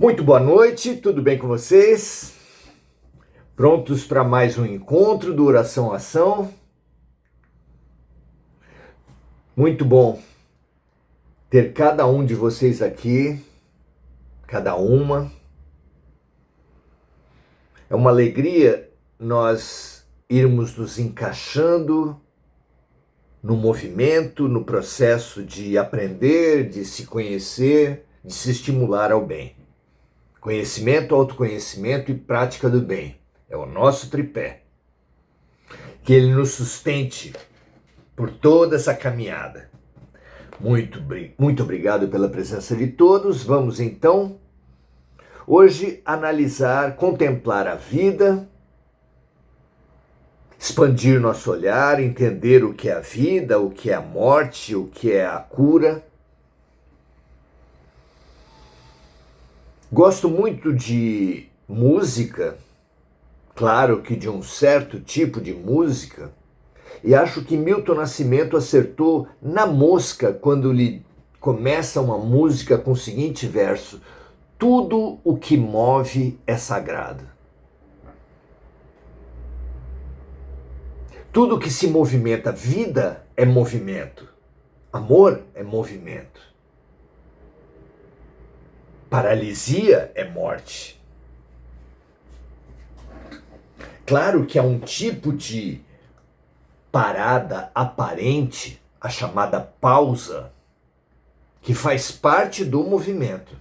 Muito boa noite, tudo bem com vocês? Prontos para mais um encontro do Oração Ação? Muito bom ter cada um de vocês aqui, cada uma. É uma alegria nós irmos nos encaixando no movimento, no processo de aprender, de se conhecer, de se estimular ao bem. Conhecimento, autoconhecimento e prática do bem. É o nosso tripé. Que ele nos sustente por toda essa caminhada. Muito obrigado pela presença de todos. Vamos então, hoje, analisar, contemplar a vida, expandir nosso olhar, entender o que é a vida, o que é a morte, o que é a cura. Gosto muito de música, claro que de um certo tipo de música, e acho que Milton Nascimento acertou na mosca quando lhe começa uma música com o seguinte verso: tudo o que move é sagrado. Tudo que se movimenta, vida é movimento, amor é movimento. Paralisia é morte. Claro que há um tipo de parada aparente, a chamada pausa, que faz parte do movimento.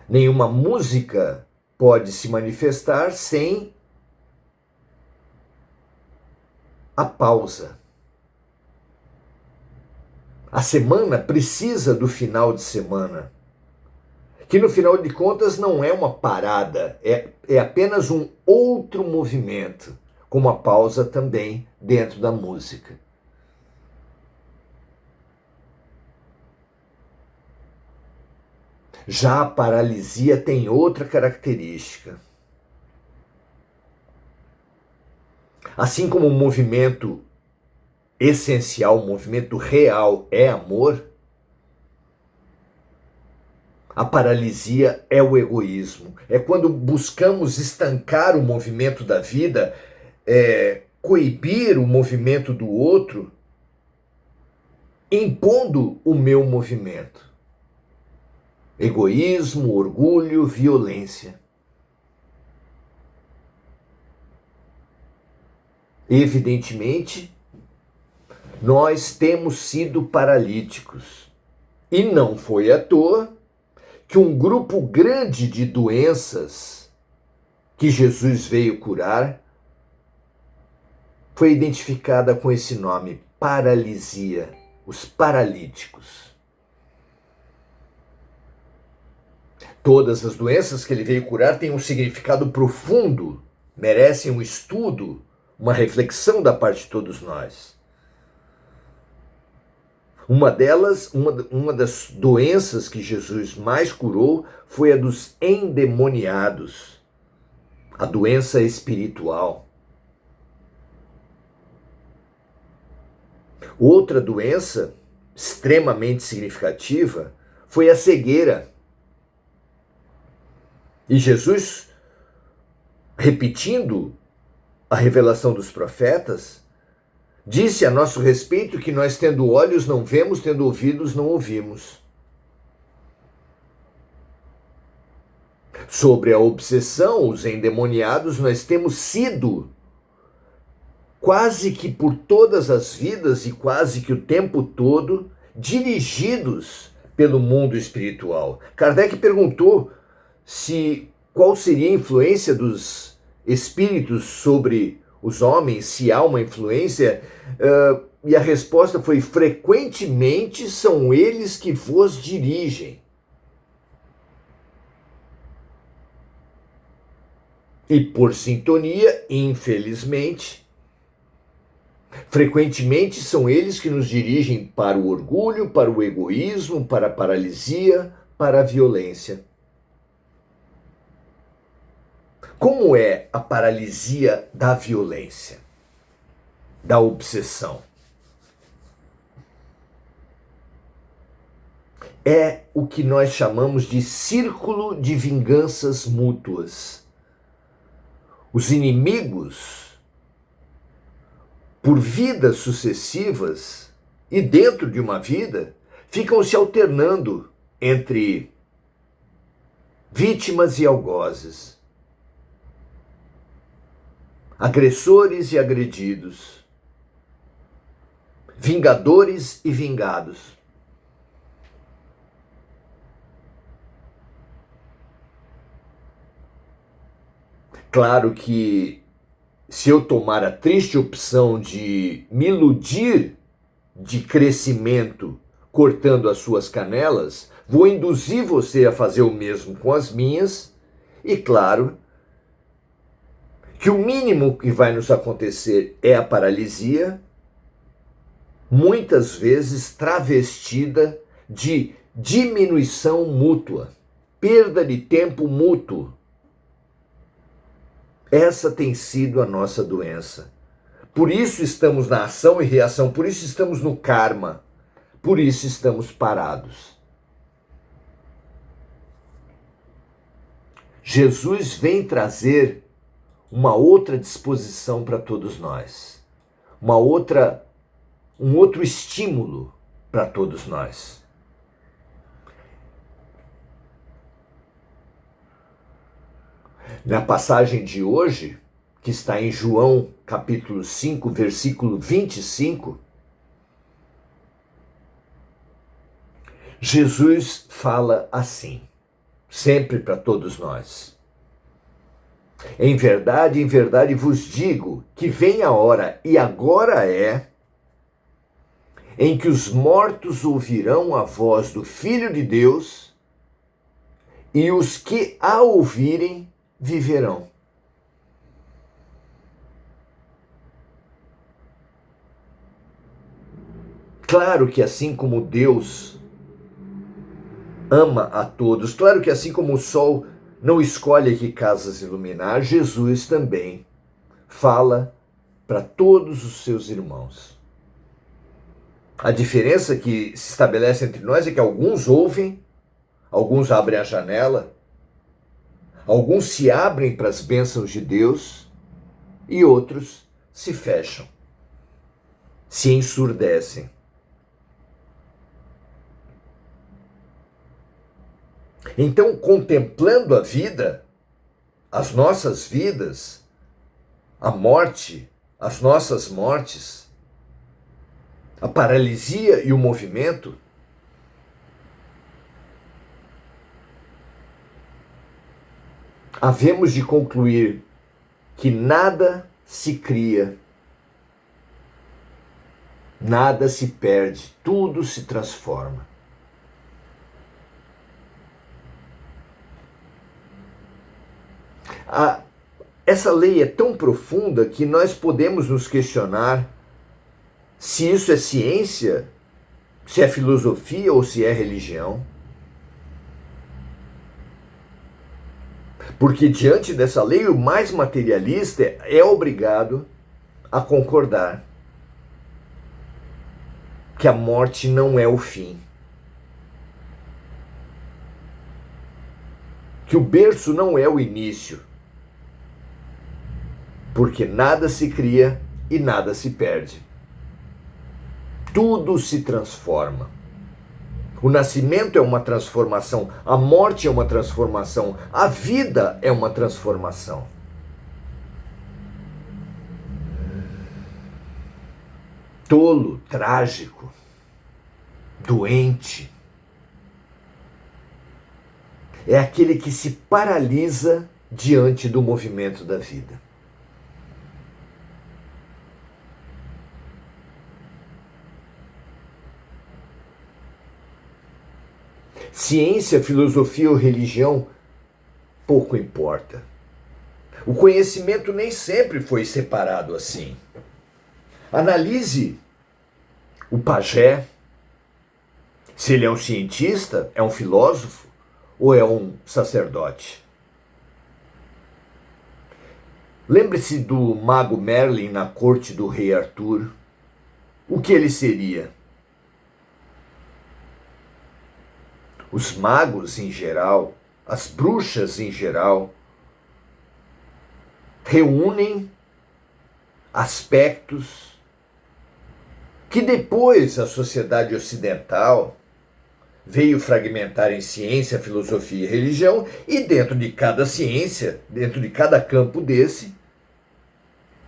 Nenhuma música pode se manifestar sem a pausa. A semana precisa do final de semana, que no final de contas não é uma parada, é apenas um outro movimento, com uma pausa também dentro da música. Já a paralisia tem outra característica. Assim como o movimento essencial, o movimento real é amor, a paralisia é o egoísmo. É quando buscamos estancar o movimento da vida, coibir o movimento do outro, impondo o meu movimento. Egoísmo, orgulho, violência. Evidentemente, nós temos sido paralíticos. E não foi à toa que um grupo grande de doenças que Jesus veio curar foi identificada com esse nome, paralisia, os paralíticos. Todas as doenças que ele veio curar têm um significado profundo, merecem um estudo, uma reflexão da parte de todos nós. Uma das doenças que Jesus mais curou foi a dos endemoniados, a doença espiritual. Outra doença extremamente significativa foi a cegueira. E Jesus, repetindo a revelação dos profetas, disse a nosso respeito que nós, tendo olhos, não vemos, tendo ouvidos, não ouvimos. Sobre a obsessão, os endemoniados, nós temos sido, quase que por todas as vidas e quase que o tempo todo, dirigidos pelo mundo espiritual. Kardec perguntou qual seria a influência dos espíritos sobre os homens, se há uma influência, e a resposta foi: frequentemente são eles que vos dirigem. E por sintonia, infelizmente, frequentemente são eles que nos dirigem para o orgulho, para o egoísmo, para a paralisia, para a violência. Como é a paralisia da violência, da obsessão? é o que nós chamamos de círculo de vinganças mútuas. Os inimigos, por vidas sucessivas e dentro de uma vida, ficam se alternando entre vítimas e algozes, agressores e agredidos, vingadores e vingados. Claro que se eu tomar a triste opção de me iludir de crescimento cortando as suas canelas, vou induzir você a fazer o mesmo com as minhas, e claro que o mínimo que vai nos acontecer é a paralisia, muitas vezes travestida de diminuição mútua, perda de tempo mútuo. Essa tem sido a nossa doença. Por isso estamos na ação e reação, por isso estamos no karma, por isso estamos parados. Jesus vem trazer uma outra disposição para todos nós, um outro estímulo para todos nós. Na passagem de hoje, que está em João capítulo 5, versículo 25, Jesus fala assim, sempre para todos nós. Em verdade vos digo que vem a hora, e agora é, em que os mortos ouvirão a voz do Filho de Deus, e os que a ouvirem viverão. Claro que assim como Deus ama a todos, claro que assim como o sol não escolhe que casas iluminar, Jesus também fala para todos os seus irmãos. A diferença que se estabelece entre nós é que alguns ouvem, alguns abrem a janela, alguns se abrem para as bênçãos de Deus e outros se fecham, se ensurdecem. Então, contemplando a vida, as nossas vidas, a morte, as nossas mortes, a paralisia e o movimento, havemos de concluir que nada se cria, nada se perde, tudo se transforma. Essa lei é tão profunda que nós podemos nos questionar se isso é ciência, se é filosofia ou se é religião. Porque diante dessa lei, o mais materialista é obrigado a concordar que a morte não é o fim. Que o berço não é o início. Porque nada se cria e nada se perde. Tudo se transforma. O nascimento é uma transformação, a morte é uma transformação, a vida é uma transformação. Tolo, trágico, doente, é aquele que se paralisa diante do movimento da vida. Ciência, filosofia ou religião, pouco importa. O conhecimento nem sempre foi separado assim. Analise o pajé, se ele é um cientista, é um filósofo ou é um sacerdote. Lembre-se do mago Merlin na corte do rei Arthur. O que ele seria? os magos em geral, as bruxas em geral, reúnem aspectos que depois a sociedade ocidental veio fragmentar em ciência, filosofia e religião, e dentro de cada ciência, dentro de cada campo desse,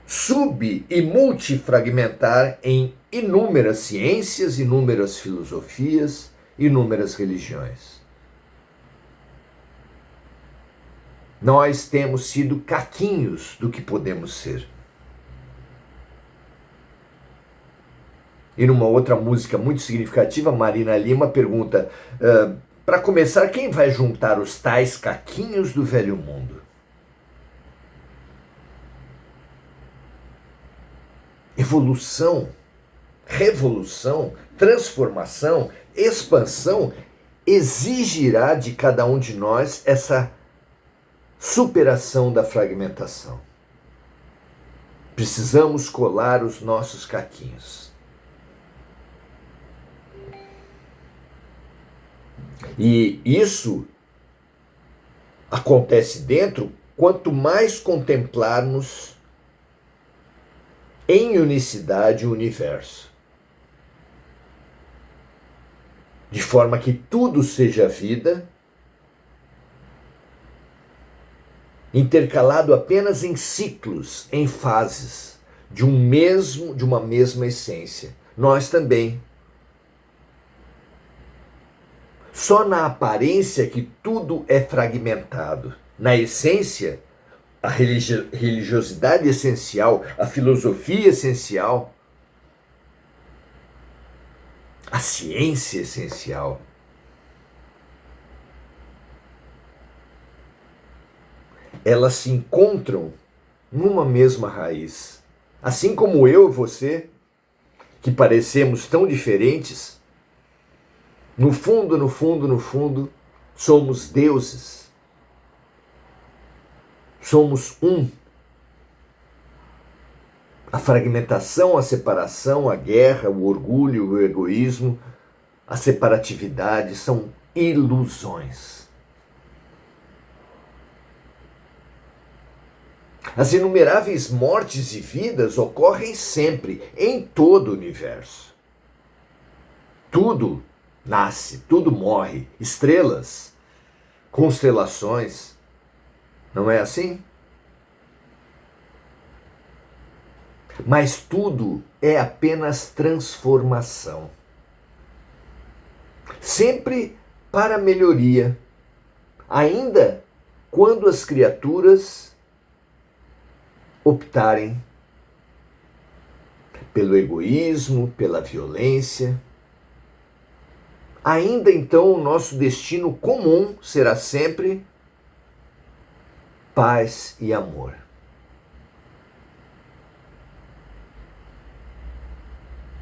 sub- e multifragmentar em inúmeras ciências, inúmeras filosofias, inúmeras religiões. Nós temos sido caquinhos do que podemos ser. E numa outra música muito significativa, Marina Lima pergunta, para começar, quem vai juntar os tais caquinhos do velho mundo? Evolução, revolução, transformação, expansão exigirá de cada um de nós essa superação da fragmentação. Precisamos colar os nossos caquinhos. E isso acontece dentro quanto mais contemplarmos em unicidade o universo. De forma que tudo seja vida, intercalado apenas em ciclos, em fases, de uma mesma essência. Nós também. Só na aparência que tudo é fragmentado. Na essência, a religiosidade essencial, a filosofia essencial, a ciência essencial, elas se encontram numa mesma raiz. Assim como eu e você, que parecemos tão diferentes, no fundo, no fundo, no fundo, somos deuses. Somos um. A fragmentação, a separação, a guerra, o orgulho, o egoísmo, a separatividade são ilusões. As inumeráveis mortes e vidas ocorrem sempre, em todo o universo. Tudo nasce, tudo morre. Estrelas, constelações. Não é assim? Mas tudo é apenas transformação. Sempre para melhoria. Ainda quando as criaturas optarem pelo egoísmo, pela violência. Ainda então o nosso destino comum será sempre paz e amor.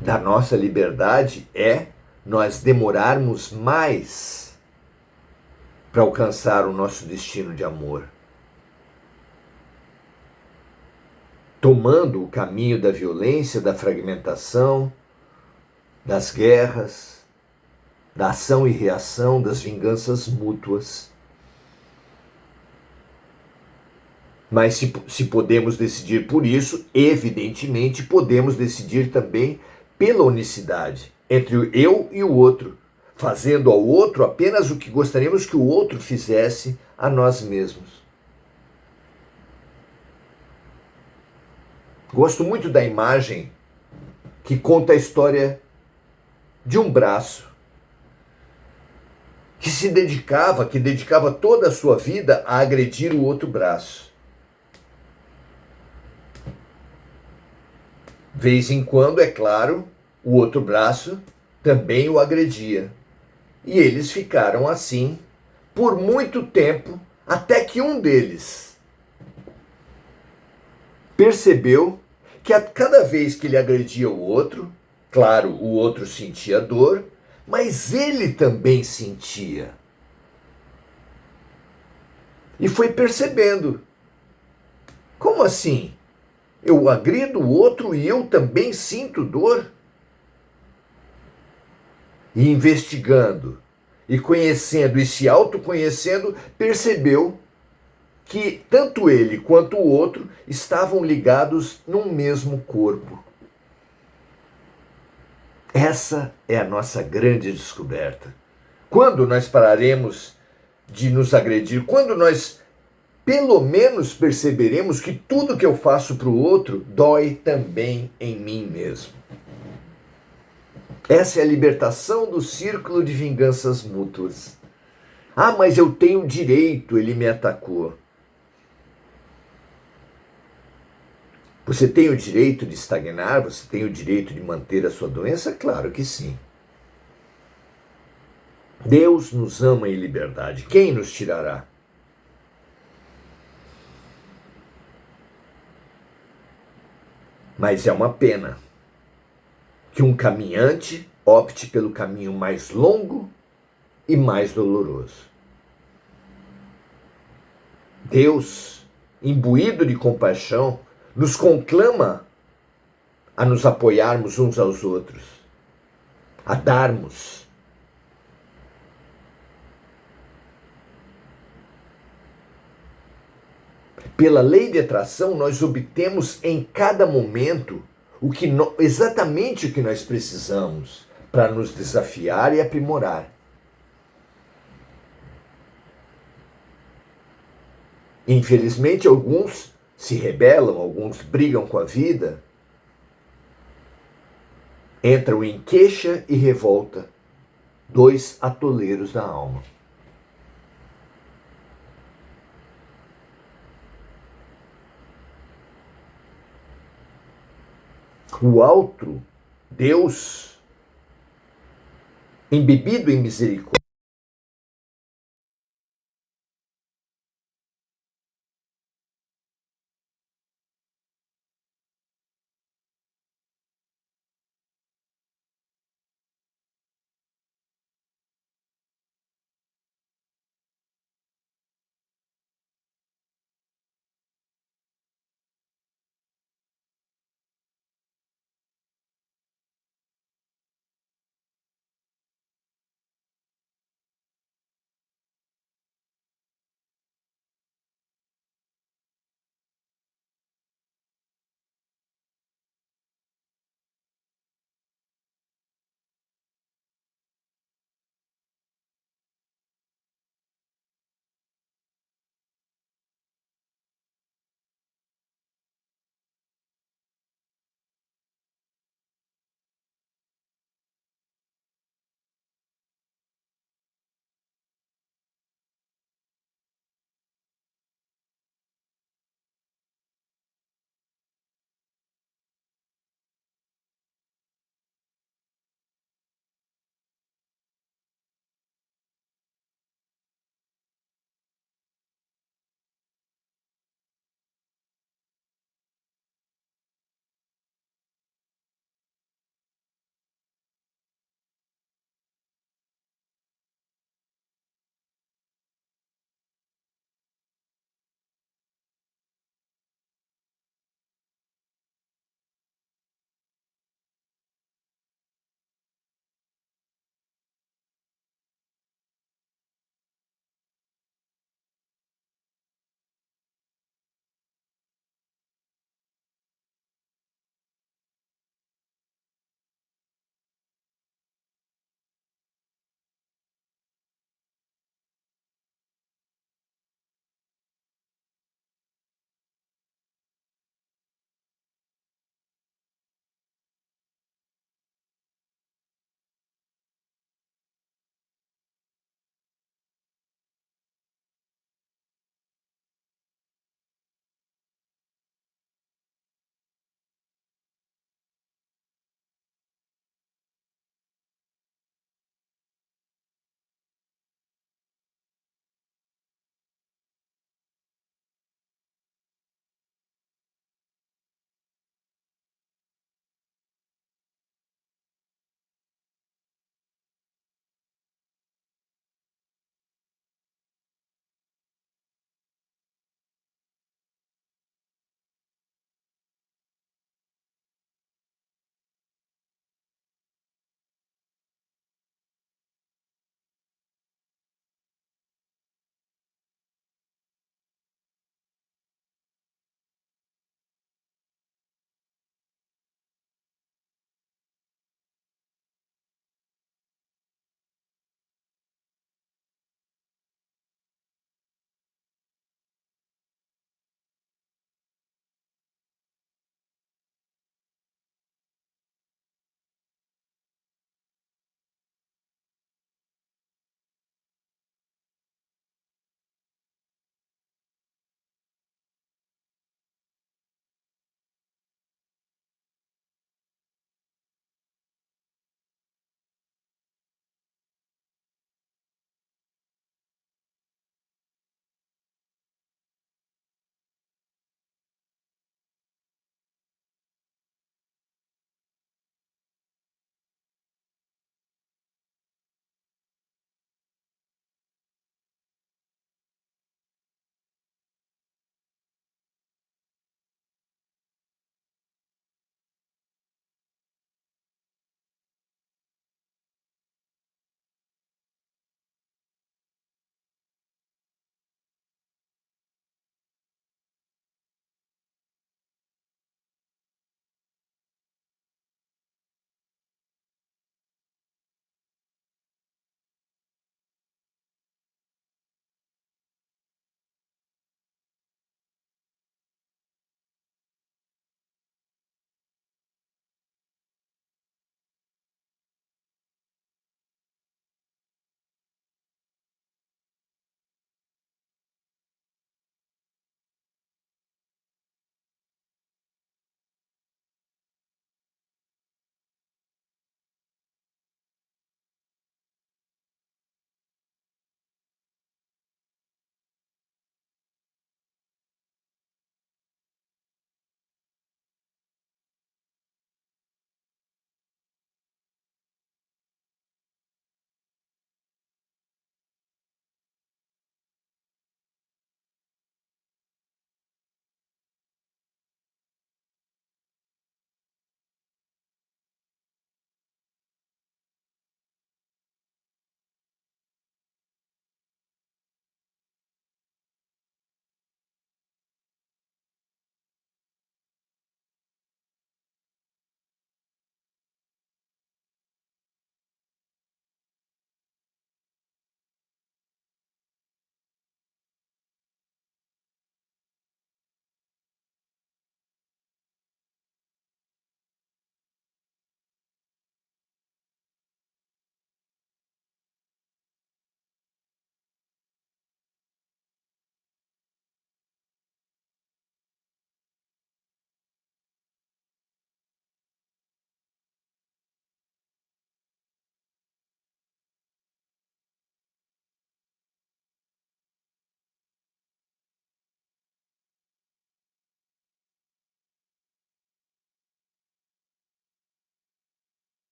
Da nossa liberdade é nós demorarmos mais para alcançar o nosso destino de amor. Tomando o caminho da violência, da fragmentação, das guerras, da ação e reação, das vinganças mútuas. Mas se podemos decidir por isso, evidentemente podemos decidir também pela unicidade entre o eu e o outro, fazendo ao outro apenas o que gostaríamos que o outro fizesse a nós mesmos. Gosto muito da imagem que conta a história de um braço que dedicava toda a sua vida a agredir o outro braço. Vez em quando, é claro, o outro braço também o agredia. E eles ficaram assim por muito tempo, até que um deles percebeu que a cada vez que ele agredia o outro, claro, o outro sentia dor, mas ele também sentia. E foi percebendo. Como assim? Eu agrido o outro e eu também sinto dor? E investigando, e conhecendo e se autoconhecendo, percebeu que tanto ele quanto o outro estavam ligados num mesmo corpo. Essa é a nossa grande descoberta. Quando nós pararemos de nos agredir? Quando nós, pelo menos, perceberemos que tudo que eu faço para o outro dói também em mim mesmo? Essa é a libertação do círculo de vinganças mútuas. Ah, mas eu tenho direito, ele me atacou. Você tem o direito de estagnar? Você tem o direito de manter a sua doença? Claro que sim. Deus nos ama em liberdade. Quem nos tirará? Mas é uma pena que um caminhante opte pelo caminho mais longo e mais doloroso. Deus, imbuído de compaixão, nos conclama a nos apoiarmos uns aos outros, a darmos. Pela lei de atração, nós obtemos em cada momento exatamente o que nós precisamos para nos desafiar e aprimorar. Infelizmente, alguns se rebelam, alguns brigam com a vida, entram em queixa e revolta, dois atoleiros da alma. O alto Deus, embebido em misericórdia,